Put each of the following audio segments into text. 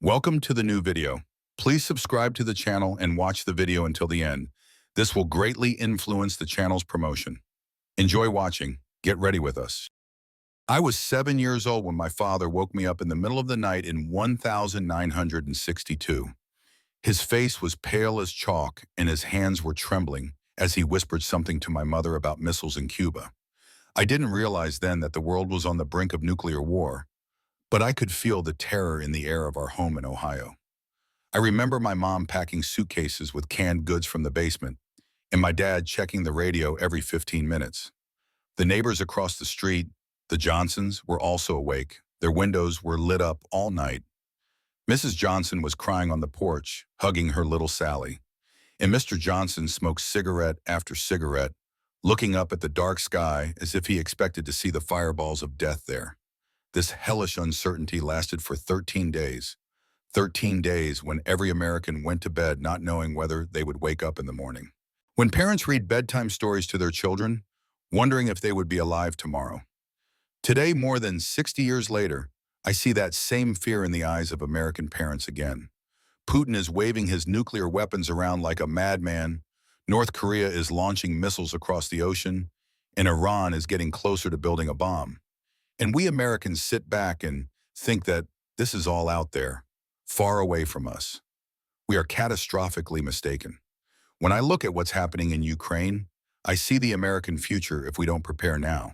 Welcome to the new video. Please subscribe to the channel and watch the video until the end. This will greatly influence the channel's promotion. Enjoy watching. Get ready with us. I was 7 years old when my father woke me up in the middle of the night in 1962. His face was pale as chalk and his hands were trembling as he whispered something to my mother about missiles in Cuba. I didn't realize then that the world was on the brink of nuclear war, but I could feel the terror in the air of our home in Ohio. I remember my mom packing suitcases with canned goods from the basement, and my dad checking the radio every 15 minutes. The neighbors across the street, the Johnsons, were also awake. Their windows were lit up all night. Mrs. Johnson was crying on the porch, hugging her little Sally, and Mr. Johnson smoked cigarette after cigarette, looking up at the dark sky as if he expected to see the fireballs of death there. This hellish uncertainty lasted for 13 days. 13 days when every American went to bed not knowing whether they would wake up in the morning. When parents read bedtime stories to their children, wondering if they would be alive tomorrow. Today, more than 60 years later, I see that same fear in the eyes of American parents again. Putin is waving his nuclear weapons around like a madman. North Korea is launching missiles across the ocean, and Iran is getting closer to building a bomb. And we Americans sit back and think that this is all out there, far away from us. We are catastrophically mistaken. When I look at what's happening in Ukraine, I see the American future if we don't prepare now.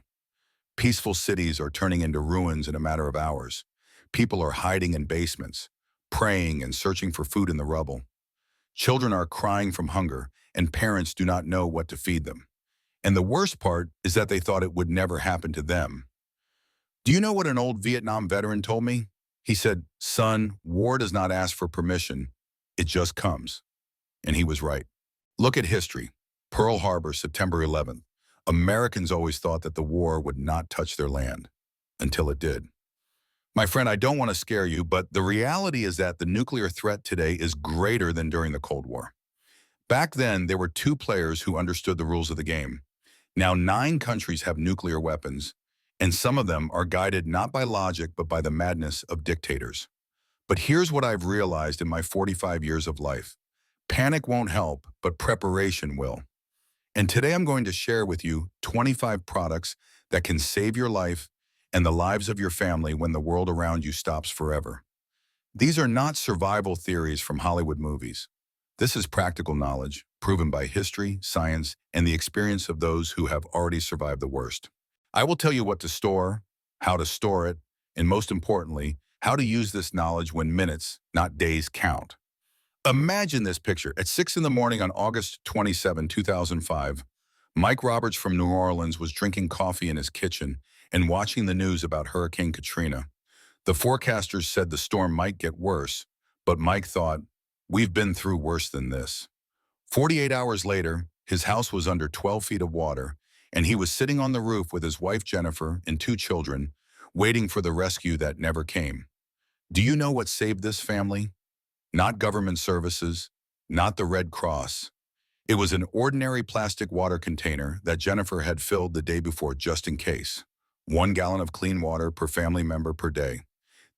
Peaceful cities are turning into ruins in a matter of hours. People are hiding in basements, praying and searching for food in the rubble. Children are crying from hunger, and parents do not know what to feed them. And the worst part is that they thought it would never happen to them. Do you know what an old Vietnam veteran told me? He said, "Son, war does not ask for permission. It just comes." And he was right. Look at history. Pearl Harbor, September 11th. Americans always thought that the war would not touch their land, until it did. My friend, I don't want to scare you, but the reality is that the nuclear threat today is greater than during the Cold War. Back then, there were two players who understood the rules of the game. Now 9 countries have nuclear weapons, and some of them are guided not by logic but by the madness of dictators. But here's what I've realized in my 45 years of life. Panic won't help, but preparation will. And today I'm going to share with you 25 products that can save your life and the lives of your family when the world around you stops forever. These are not survival theories from Hollywood movies. This is practical knowledge, proven by history, science, and the experience of those who have already survived the worst. I will tell you what to store, how to store it, and most importantly, how to use this knowledge when minutes, not days, count. Imagine this picture. At 6 in the morning on August 27, 2005, Mike Roberts from New Orleans was drinking coffee in his kitchen and watching the news about Hurricane Katrina. The forecasters said the storm might get worse, but Mike thought, "We've been through worse than this." 48 hours later, his house was under 12 feet of water, and he was sitting on the roof with his wife Jennifer and 2 children, waiting for the rescue that never came. Do you know what saved this family? Not government services, not the Red Cross. It was an ordinary plastic water container that Jennifer had filled the day before just in case. 1 gallon of clean water per family member per day.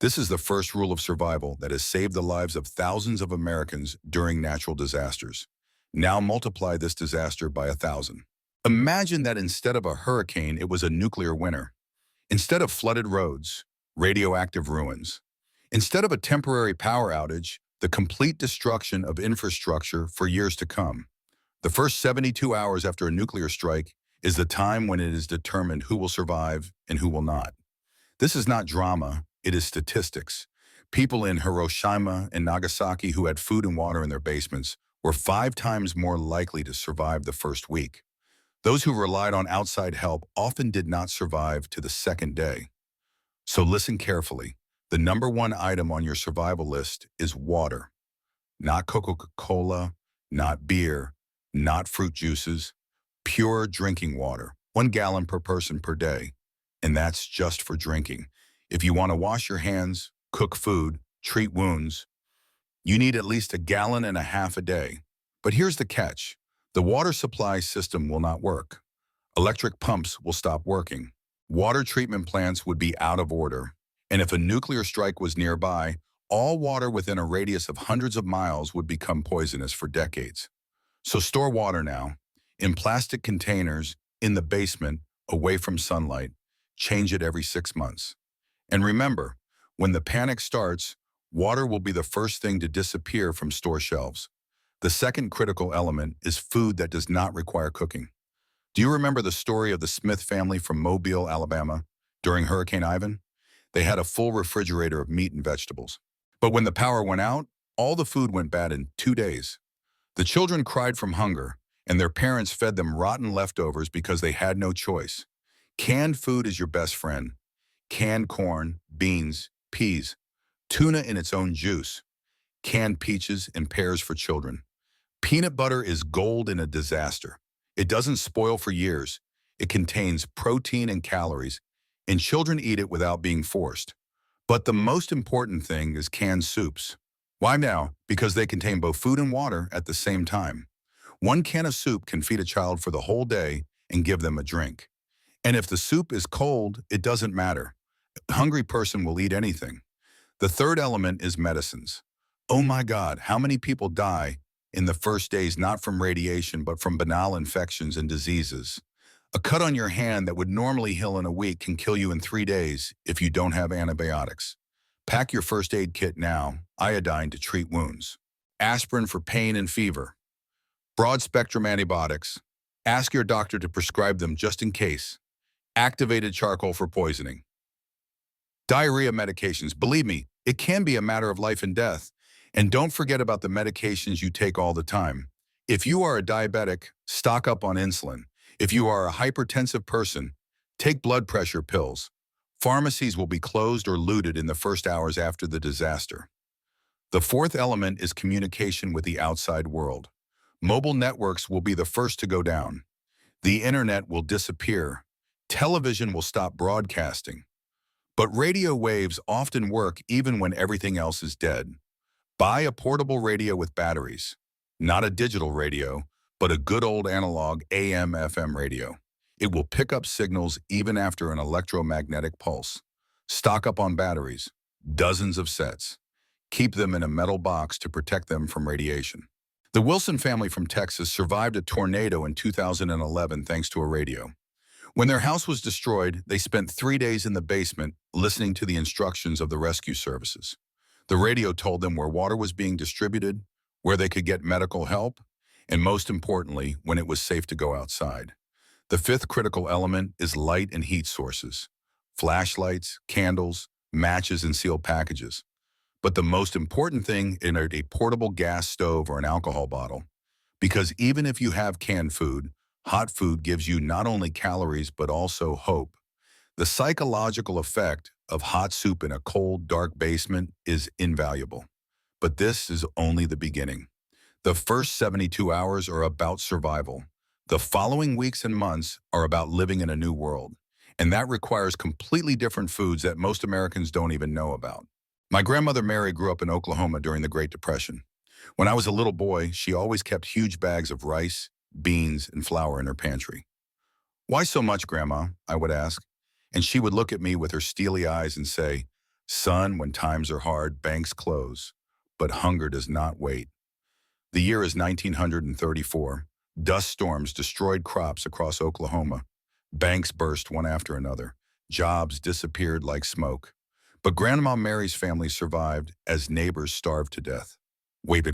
This is the first rule of survival that has saved the lives of thousands of Americans during natural disasters. Now multiply this disaster by 1,000. Imagine that instead of a hurricane, it was a nuclear winter. Instead of flooded roads, radioactive ruins. Instead of a temporary power outage, the complete destruction of infrastructure for years to come. The first 72 hours after a nuclear strike is the time when it is determined who will survive and who will not. This is not drama, it is statistics. People in Hiroshima and Nagasaki who had food and water in their basements were 5 times more likely to survive the first week. Those who relied on outside help often did not survive to the second day. So listen carefully. The number 1 item on your survival list is water. Not Coca-Cola, not beer, not fruit juices. Pure drinking water. 1 gallon per person per day. And that's just for drinking. If you want to wash your hands, cook food, treat wounds, you need at least 1.5 gallons a day. But here's the catch. The water supply system will not work. Electric pumps will stop working. Water treatment plants would be out of order. And if a nuclear strike was nearby, all water within a radius of hundreds of miles would become poisonous for decades. So store water now, in plastic containers, in the basement, away from sunlight. Change it every 6 months. And remember, when the panic starts, water will be the first thing to disappear from store shelves. The second critical element is food that does not require cooking. Do you remember the story of the Smith family from Mobile, Alabama, during Hurricane Ivan? They had a full refrigerator of meat and vegetables. But when the power went out, all the food went bad in 2 days. The children cried from hunger, and their parents fed them rotten leftovers because they had no choice. Canned food is your best friend. Canned corn, beans, peas, tuna in its own juice, canned peaches and pears for children. Peanut butter is gold in a disaster. It doesn't spoil for years. It contains protein and calories, and children eat it without being forced. But the most important thing is canned soups. Why now? Because they contain both food and water at the same time. One can of soup can feed a child for the whole day and give them a drink. And if the soup is cold, it doesn't matter. A hungry person will eat anything. The third element is medicines. Oh my God, how many people die in the first days not from radiation but from banal infections and diseases? A cut on your hand that would normally heal in a week can kill you in 3 days if you don't have antibiotics. Pack your first aid kit now, iodide to treat wounds, aspirin for pain and fever, broad-spectrum antibiotics. Ask your doctor to prescribe them just in case. Activated charcoal for poisoning. Diarrhea medications. Believe me, it can be a matter of life and death. And don't forget about the medications you take all the time. If you are a diabetic, stock up on insulin. If you are a hypertensive person, take blood pressure pills. Pharmacies will be closed or looted in the first hours after the disaster. The fourth element is communication with the outside world. Mobile networks will be the first to go down. The internet will disappear. Television will stop broadcasting. But radio waves often work even when everything else is dead. Buy a portable radio with batteries. Not a digital radio, but a good old analog AM/FM radio. It will pick up signals even after an electromagnetic pulse. Stock up on batteries, dozens of sets. Keep them in a metal box to protect them from radiation. The Wilson family from Texas survived a tornado in 2011 thanks to a radio. When their house was destroyed, they spent 3 days in the basement listening to the instructions of the rescue services. The radio told them where water was being distributed, where they could get medical help, and most importantly, when it was safe to go outside. The fifth critical element is light and heat sources. Flashlights, candles, matches, and sealed packages. But the most important thing is a portable gas stove or an alcohol bottle. Because even if you have canned food, hot food gives you not only calories but also hope. The psychological effect of hot soup in a cold, dark basement is invaluable. But this is only the beginning. The first 72 hours are about survival. The following weeks and months are about living in a new world. And that requires completely different foods that most Americans don't even know about. My grandmother Mary grew up in Oklahoma during the Great Depression. When I was a little boy, she always kept huge bags of rice, beans, and flour in her pantry. "Why so much, Grandma?" I would ask. And she would look at me with her steely eyes and say, "Son, when times are hard, banks close, but hunger does not wait." The year is 1934. Dust storms destroyed crops across Oklahoma. Banks burst one after another. Jobs disappeared like smoke. But Grandma Mary's family survived as neighbors starved to death. Wait,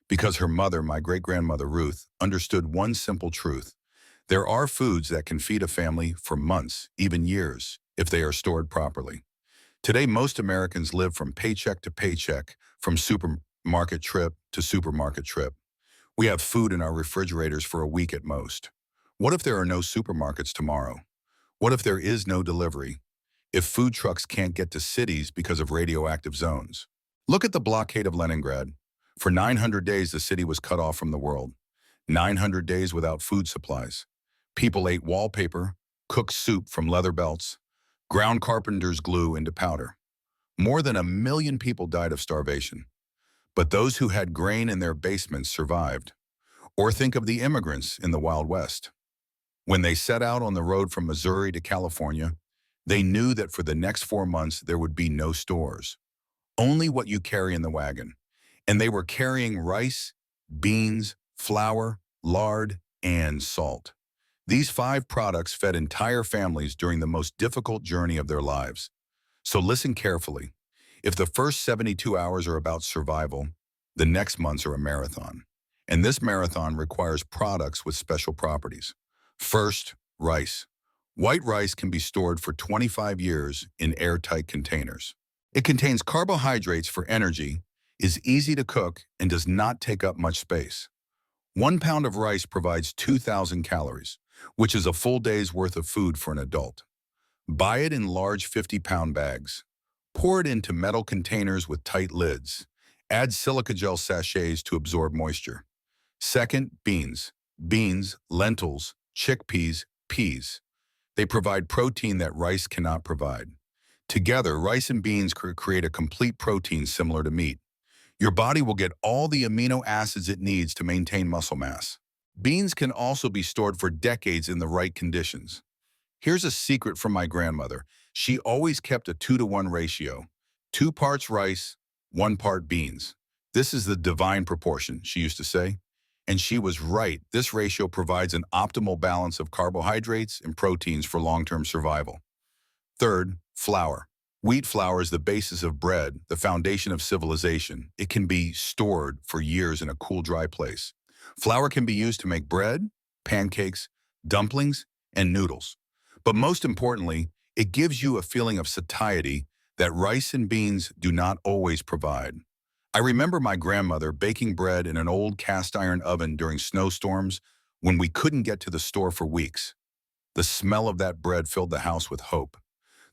because her mother, my great-grandmother Ruth, understood one simple truth. There are foods that can feed a family for months, even years, if they are stored properly. Today, most Americans live from paycheck to paycheck, from supermarket trip to supermarket trip. We have food in our refrigerators for a week at most. What if there are no supermarkets tomorrow? What if there is no delivery? If food trucks can't get to cities because of radioactive zones? Look at the blockade of Leningrad. For 900 days, the city was cut off from the world. 900 days without food supplies. People ate wallpaper, cooked soup from leather belts, ground carpenter's glue into powder. More than 1 million people died of starvation. But those who had grain in their basements survived. Or think of the immigrants in the Wild West. When they set out on the road from Missouri to California, they knew that for the next 4 months there would be no stores. only what you carry in the wagon. And they were carrying rice, beans, flour, lard, and salt. These 5 products fed entire families during the most difficult journey of their lives. So listen carefully. If the first 72 hours are about survival, the next months are a marathon. And this marathon requires products with special properties. First, rice. White rice can be stored for 25 years in airtight containers. It contains carbohydrates for energy, is easy to cook, and does not take up much space. 1 pound of rice provides 2,000 calories, which is a full day's worth of food for an adult. Buy it in large 50-pound bags. Pour it into metal containers with tight lids. Add silica gel sachets to absorb moisture. Second, beans. Beans, lentils, chickpeas, peas. They provide protein that rice cannot provide. Together, rice and beans create a complete protein similar to meat. Your body will get all the amino acids it needs to maintain muscle mass. Beans can also be stored for decades in the right conditions. Here's a secret from my grandmother. She always kept a 2-to-1 ratio. 2 parts rice, 1 part beans. This is the divine proportion, she used to say. And she was right. This ratio provides an optimal balance of carbohydrates and proteins for long-term survival. Third, flour. Wheat flour is the basis of bread, the foundation of civilization. It can be stored for years in a cool, dry place. Flour can be used to make bread, pancakes, dumplings, and noodles. But most importantly, it gives you a feeling of satiety that rice and beans do not always provide. I remember my grandmother baking bread in an old cast-iron oven during snowstorms when we couldn't get to the store for weeks. The smell of that bread filled the house with hope.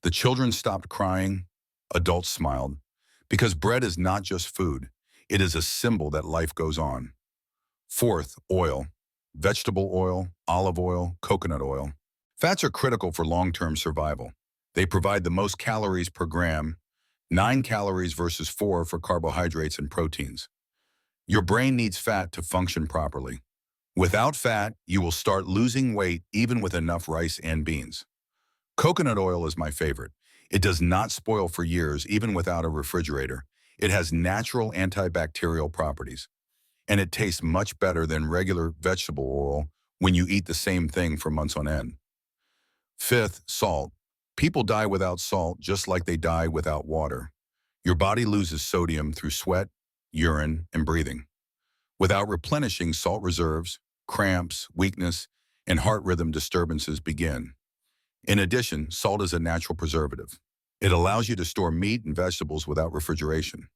The children stopped crying, adults smiled, because bread is not just food, it is a symbol that life goes on. Fourth, oil. Vegetable oil, olive oil, coconut oil. Fats are critical for long-term survival. They provide the most calories per gram, 9 calories versus 4 for carbohydrates and proteins. Your brain needs fat to function properly. Without fat, you will start losing weight even with enough rice and beans. Coconut oil is my favorite. It does not spoil for years even without a refrigerator. It has natural antibacterial properties. And it tastes much better than regular vegetable oil when you eat the same thing for months on end. Fifth, salt. People die without salt just like they die without water. Your body loses sodium through sweat, urine, and breathing. Without replenishing salt reserves, cramps, weakness, and heart rhythm disturbances begin. In addition, salt is a natural preservative. It allows you to store meat and vegetables without refrigeration.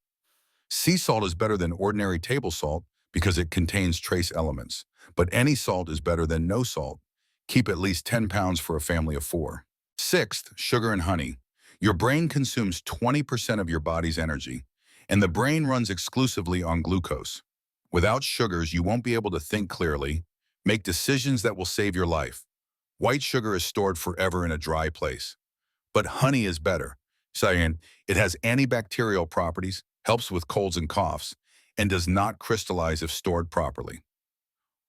Sea salt is better than ordinary table salt because it contains trace elements. But any salt is better than no salt. Keep at least 10 pounds for a family of 4. Sixth, sugar and honey. Your brain consumes 20% of your body's energy, and the brain runs exclusively on glucose. Without sugars, you won't be able to think clearly, make decisions that will save your life. White sugar is stored forever in a dry place. But honey is better, saying it has antibacterial properties, helps with colds and coughs, and does not crystallize if stored properly.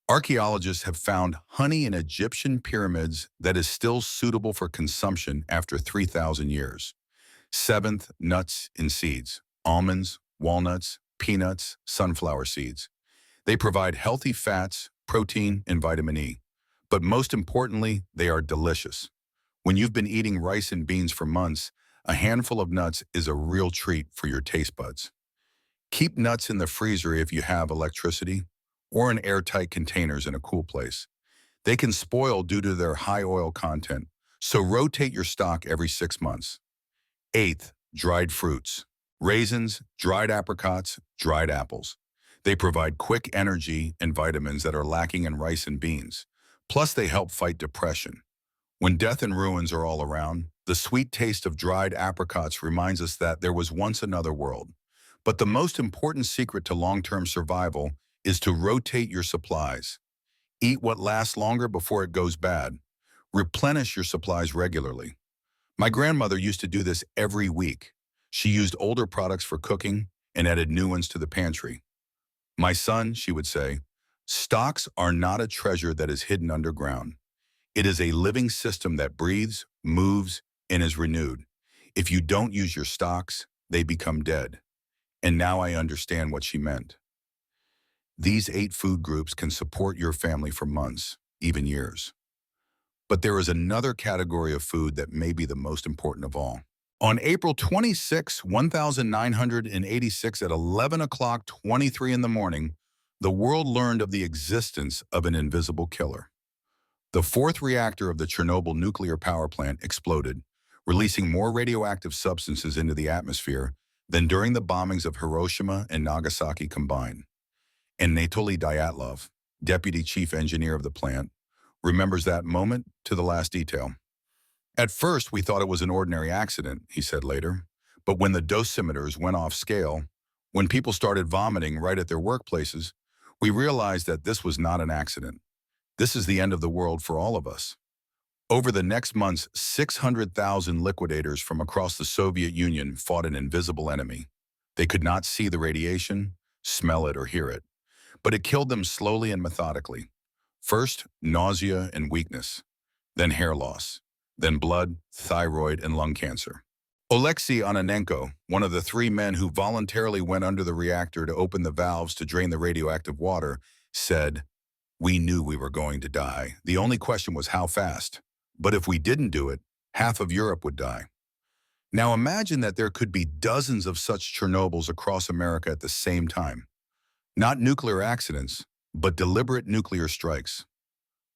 Archaeologists have found honey in Egyptian pyramids that is still suitable for consumption after 3,000 years. Seventh, nuts and seeds. Almonds, walnuts, peanuts, sunflower seeds. They provide healthy fats, protein, and vitamin E. But most importantly, they are delicious. When you've been eating rice and beans for months, a handful of nuts is a real treat for your taste buds. Keep nuts in the freezer if you have electricity, or in airtight containers in a cool place. They can spoil due to their high oil content, so rotate your stock every 6 months. Eighth, dried fruits. Raisins, dried apricots, dried apples. They provide quick energy and vitamins that are lacking in rice and beans. Plus, they help fight depression. When death and ruins are all around, the sweet taste of dried apricots reminds us that there was once another world. But the most important secret to long-term survival is to rotate your supplies. Eat what lasts longer before it goes bad. Replenish your supplies regularly. My grandmother used to do this every week. She used older products for cooking and added new ones to the pantry. My son, she would say, stocks are not a treasure that is hidden underground. It is a living system that breathes, moves, and is renewed. If you don't use your stocks, they become dead. And now I understand what she meant. These 8 food groups can support your family for months, even years. But there is another category of food that may be the most important of all. On April 26, 1986 at 11 o'clock 23 in the morning, the world learned of the existence of an invisible killer. The fourth reactor of the Chernobyl nuclear power plant exploded, releasing more radioactive substances into the atmosphere than during the bombings of Hiroshima and Nagasaki combined. And Anatoly Dyatlov, deputy chief engineer of the plant, remembers that moment to the last detail. At first, we thought it was an ordinary accident, he said later. But when the dosimeters went off scale, when people started vomiting right at their workplaces, we realized that this was not an accident. This is the end of the world for all of us. Over the next months, 600,000 liquidators from across the Soviet Union fought an invisible enemy. They could not see the radiation, smell it, or hear it, but it killed them slowly and methodically. First, nausea and weakness, then hair loss, then blood, thyroid, and lung cancer. Oleksiy Onanenko, one of the 3 men who voluntarily went under the reactor to open the valves to drain the radioactive water, said, "We knew we were going to die. The only question was how fast. But if we didn't do it, half of Europe would die." Now imagine that there could be dozens of such Chernobyls across America at the same time. Not nuclear accidents, but deliberate nuclear strikes.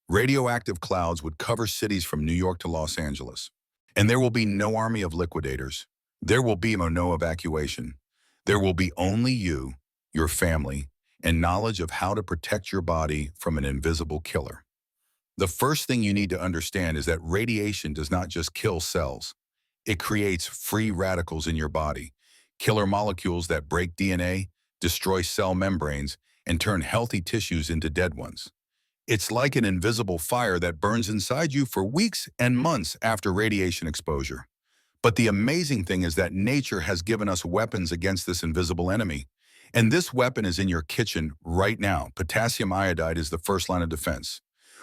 Radioactive clouds would cover cities from New York to Los Angeles. And there will be no army of liquidators. There will be no evacuation. There will be only you, your family, and knowledge of how to protect your body from an invisible killer. The first thing you need to understand is that radiation does not just kill cells. It creates free radicals in your body, killer molecules that break DNA, destroy cell membranes, and turn healthy tissues into dead ones. It's like an invisible fire that burns inside you for weeks and months after radiation exposure. But the amazing thing is that nature has given us weapons against this invisible enemy. And this weapon is in your kitchen right now. Potassium iodide is the first line of defense.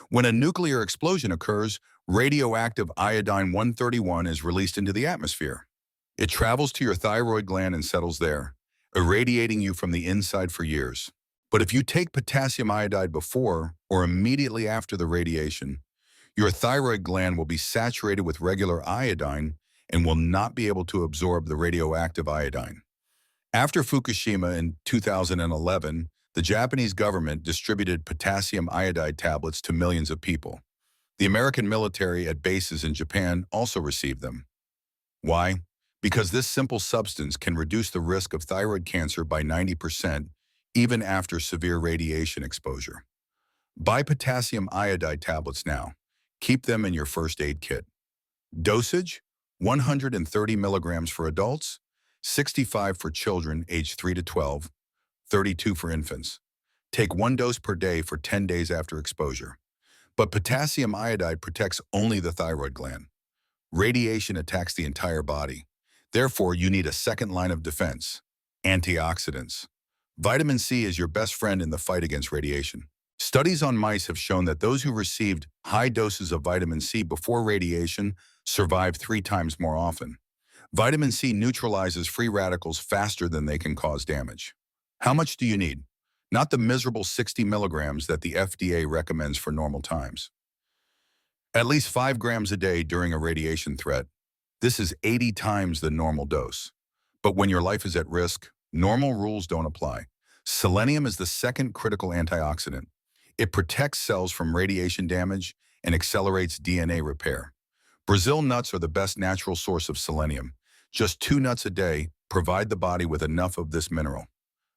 When a nuclear explosion occurs, radioactive iodine-131 is released into the atmosphere. It travels to your thyroid gland and settles there, irradiating you from the inside for years. But if you take potassium iodide before or immediately after the radiation, your thyroid gland will be saturated with regular iodine and will not be able to absorb the radioactive iodine. After Fukushima in 2011, the Japanese government distributed potassium iodide tablets to millions of people. The American military at bases in Japan also received them. Why? Because this simple substance can reduce the risk of thyroid cancer by 90%, even after severe radiation exposure. Buy potassium iodide tablets now. Keep them in your first aid kit. Dosage: 130 milligrams for adults, 65 for children aged 3 to 12, 32 for infants. Take 1 dose per day for 10 days after exposure. But potassium iodide protects only the thyroid gland. Radiation attacks the entire body. Therefore, you need a second line of defense: antioxidants. Vitamin C is your best friend in the fight against radiation. Studies on mice have shown that those who received high doses of vitamin C before radiation survive 3 times more often. Vitamin C neutralizes free radicals faster than they can cause damage. How much do you need? Not the miserable 60 milligrams that the FDA recommends for normal times. At least 5 grams a day during a radiation threat. This is 80 times the normal dose. But when your life is at risk, normal rules don't apply. Selenium is the second critical antioxidant. It protects cells from radiation damage and accelerates DNA repair. Brazil nuts are the best natural source of selenium. Just 2 nuts a day provide the body with enough of this mineral.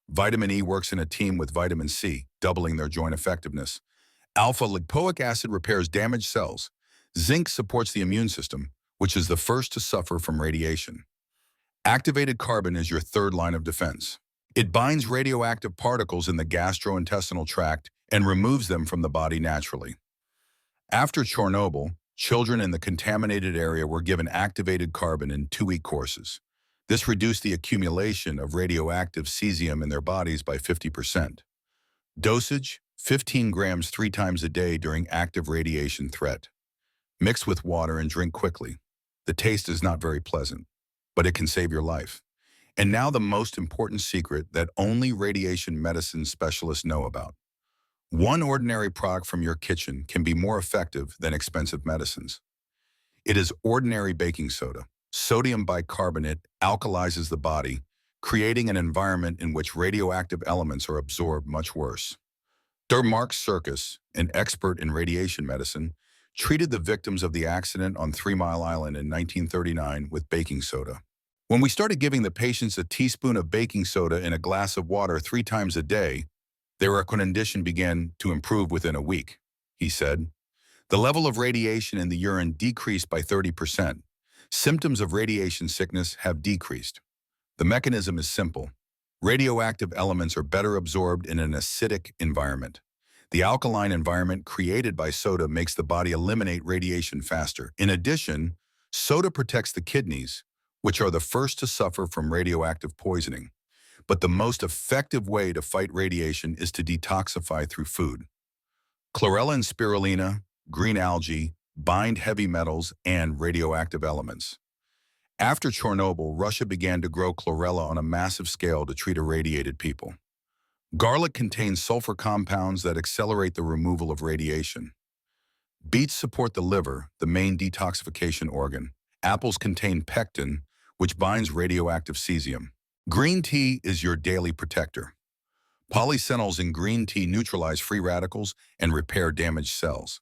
Vitamin E works in a team with vitamin C, doubling their joint effectiveness. Alpha-lipoic acid repairs damaged cells. Zinc supports the immune system, which is the first to suffer from radiation. Activated carbon is your third line of defense. It binds radioactive particles in the gastrointestinal tract and removes them from the body naturally. After Chernobyl, children in the contaminated area were given activated carbon in 2-week courses. This reduced the accumulation of radioactive cesium in their bodies by 50%. Dosage: 15 grams 3 times a day during active radiation threat. Mix with water and drink quickly. The taste is not very pleasant, but it can save your life. And now the most important secret that only radiation medicine specialists know about. One ordinary product from your kitchen can be more effective than expensive medicines. It is ordinary baking soda. Sodium bicarbonate alkalizes the body, creating an environment in which radioactive elements are absorbed much worse. Mark Circus, an expert in radiation medicine, treated the victims of the accident on 3 Mile Island in 1939 with baking soda. When we started giving the patients a teaspoon of baking soda in a glass of water 3 times a day, their condition began to improve within a week, he said. The level of radiation in the urine decreased by 30%. Symptoms of radiation sickness have decreased. The mechanism is simple. Radioactive elements are better absorbed in an acidic environment. The alkaline environment created by soda makes the body eliminate radiation faster. In addition, soda protects the kidneys, which are the first to suffer from radioactive poisoning. But the most effective way to fight radiation is to detoxify through food. Chlorella and spirulina, green algae, bind heavy metals and radioactive elements. After Chernobyl, Russia began to grow chlorella on a massive scale to treat irradiated people. Garlic contains sulfur compounds that accelerate the removal of radiation. Beets support the liver, the main detoxification organ. Apples contain pectin, which binds radioactive cesium. Green tea is your daily protector. Polyphenols in green tea neutralize free radicals and repair damaged cells.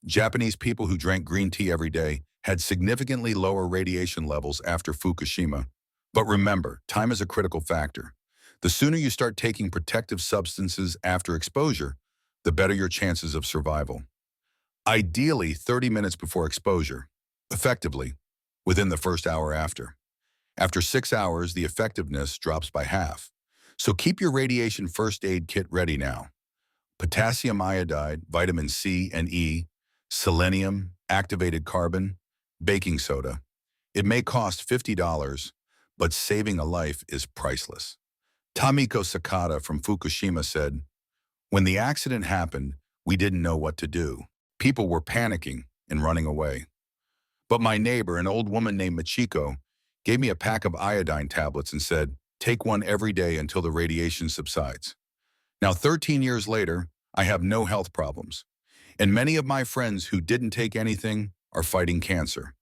Japanese people who drank green tea every day had significantly lower radiation levels after Fukushima. But remember, time is a critical factor. The sooner you start taking protective substances after exposure, the better your chances of survival. Ideally, 30 minutes before exposure. Effectively, within the first hour after. After 6 hours, the effectiveness drops by half. So keep your radiation first aid kit ready now. Potassium iodide, vitamin C and E, selenium, activated carbon, baking soda. It may cost $50, but saving a life is priceless. Tomiko Sakata from Fukushima said, "When the accident happened, we didn't know what to do. People were panicking and running away. But my neighbor, an old woman named Michiko, gave me a pack of iodine tablets and said, 'Take one every day until the radiation subsides.' Now, 13 years later, I have no health problems. And many of my friends who didn't take anything are fighting cancer.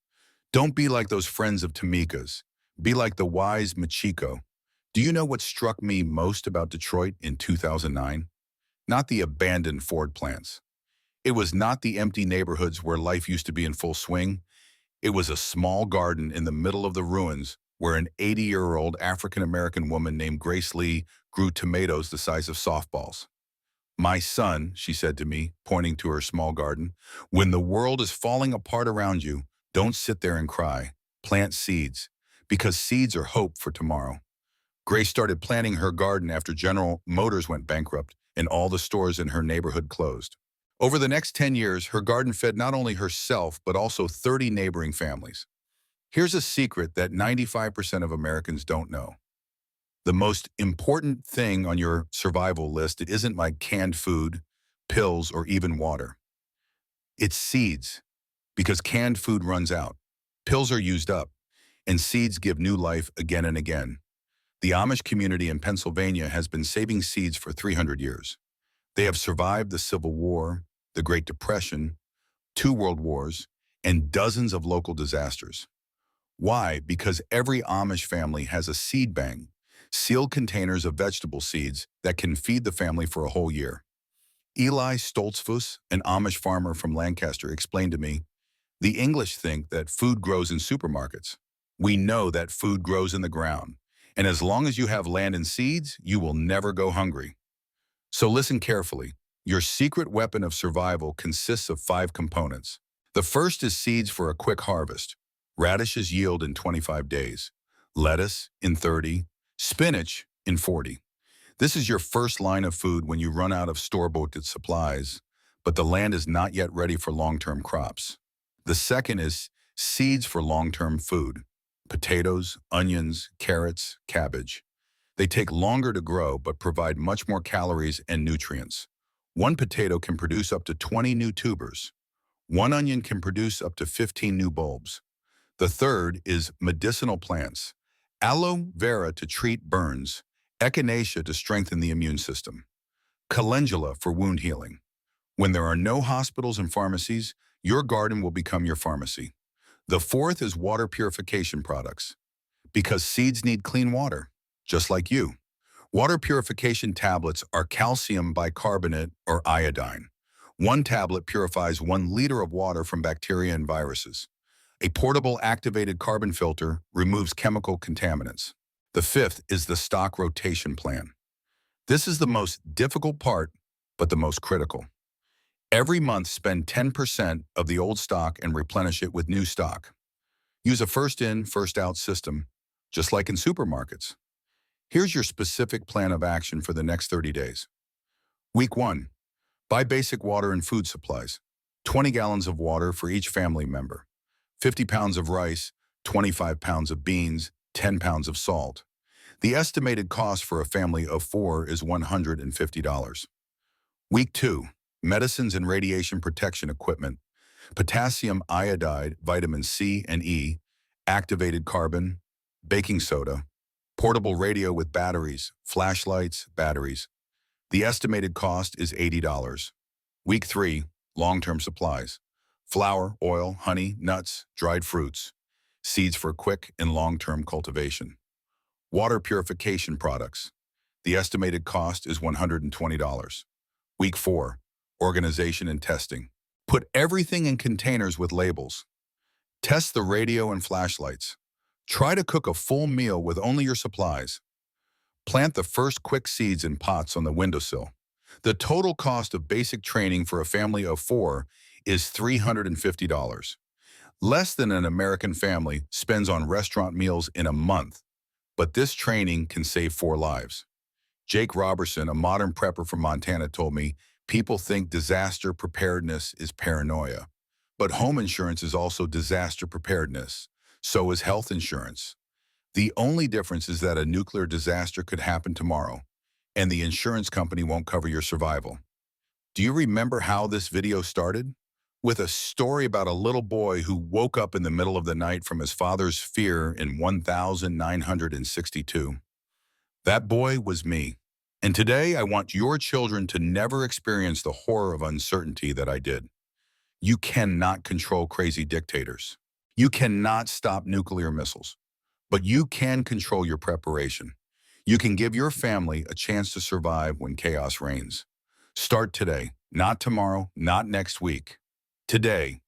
Don't be like those friends of Tamika's. Be like the wise Michiko." Do you know what struck me most about Detroit in 2009? Not the abandoned Ford plants. It was not the empty neighborhoods where life used to be in full swing. It was a small garden in the middle of the ruins where an 80-year-old African-American woman named Grace Lee grew tomatoes the size of softballs. "My son," she said to me, pointing to her small garden, "when the world is falling apart around you, don't sit there and cry. Plant seeds, because seeds are hope for tomorrow." Grace started planting her garden after General Motors went bankrupt and all the stores in her neighborhood closed. Over the next 10 years, her garden fed not only herself, but also 30 neighboring families. Here's a secret that 95% of Americans don't know. The most important thing on your survival list, it isn't like canned food, pills, or even water. It's seeds, because canned food runs out. Pills are used up, and seeds give new life again and again. The Amish community in Pennsylvania has been saving seeds for 300 years. They have survived the Civil War, the Great Depression, 2 world wars, and dozens of local disasters. Why? Because every Amish family has a seed bank, sealed containers of vegetable seeds that can feed the family for a whole year. Eli Stoltzfus, an Amish farmer from Lancaster, explained to me, "The English think that food grows in supermarkets. We know that food grows in the ground. And as long as you have land and seeds, you will never go hungry." So listen carefully. Your secret weapon of survival consists of 5 components. The first is seeds for a quick harvest. Radishes yield in 25 days. Lettuce in 30. Spinach in 40. This is your first line of food when you run out of store-bought supplies, but the land is not yet ready for long-term crops. The second is seeds for long-term food. Potatoes, onions, carrots, cabbage. They take longer to grow but provide much more calories and nutrients. One potato can produce up to 20 new tubers. One onion can produce up to 15 new bulbs. The third is medicinal plants. aloe vera to treat burns, echinacea to strengthen the immune system, calendula for wound healing. When there are no hospitals and pharmacies, your garden will become your pharmacy. The fourth is water purification products, because seeds need clean water, just like you. Water purification tablets are calcium bicarbonate or iodine. One tablet purifies 1 liter of water from bacteria and viruses. A portable activated carbon filter removes chemical contaminants. The fifth is the stock rotation plan. This is the most difficult part, but the most critical. Every month, spend 10% of the old stock and replenish it with new stock. Use a first-in, first-out system, just like in supermarkets. Here's your specific plan of action for the next 30 days. Week 1. Buy basic water and food supplies. 20 gallons of water for each family member. 50 pounds of rice, 25 pounds of beans, 10 pounds of salt. The estimated cost for a family of 4 is $150. Week 2. Medicines and radiation protection equipment. Potassium iodide, vitamin C and E, activated carbon, baking soda, portable radio with batteries, flashlights, batteries. The estimated cost is $80. Week 3. Long-term supplies. Flour, oil, honey, nuts, dried fruits. Seeds for quick and long-term cultivation. Water purification products. The estimated cost is $120. Week 4. Organization and testing. Put everything in containers with labels. Test the radio and flashlights. Try to cook a full meal with only your supplies. Plant the first quick seeds in pots on the windowsill. The total cost of basic training for a family of 4 is $350. Less than an American family spends on restaurant meals in a month, but this training can save 4 lives. Jake Robertson, a modern prepper from Montana, told me, people think disaster preparedness is paranoia, but home insurance is also disaster preparedness. So is health insurance. The only difference is that a nuclear disaster could happen tomorrow, and the insurance company won't cover your survival. Do you remember how this video started? With a story about a little boy who woke up in the middle of the night from his father's fear in 1962. That boy was me. And today I want your children to never experience the horror of uncertainty that I did. You cannot control crazy dictators. You cannot stop nuclear missiles, but you can control your preparation. You can give your family a chance to survive when chaos reigns. Start today, not tomorrow, not next week. Today,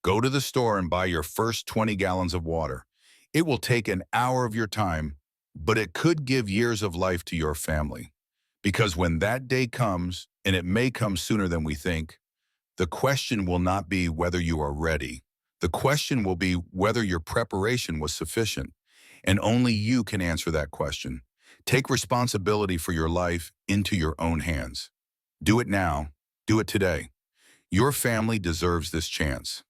go to the store and buy your first 20 gallons of water. It will take an hour of your time, but it could give years of life to your family. Because when that day comes, and it may come sooner than we think, the question will not be whether you are ready. The question will be whether your preparation was sufficient, and only you can answer that question. Take responsibility for your life into your own hands. Do it now. Do it today. Your family deserves this chance.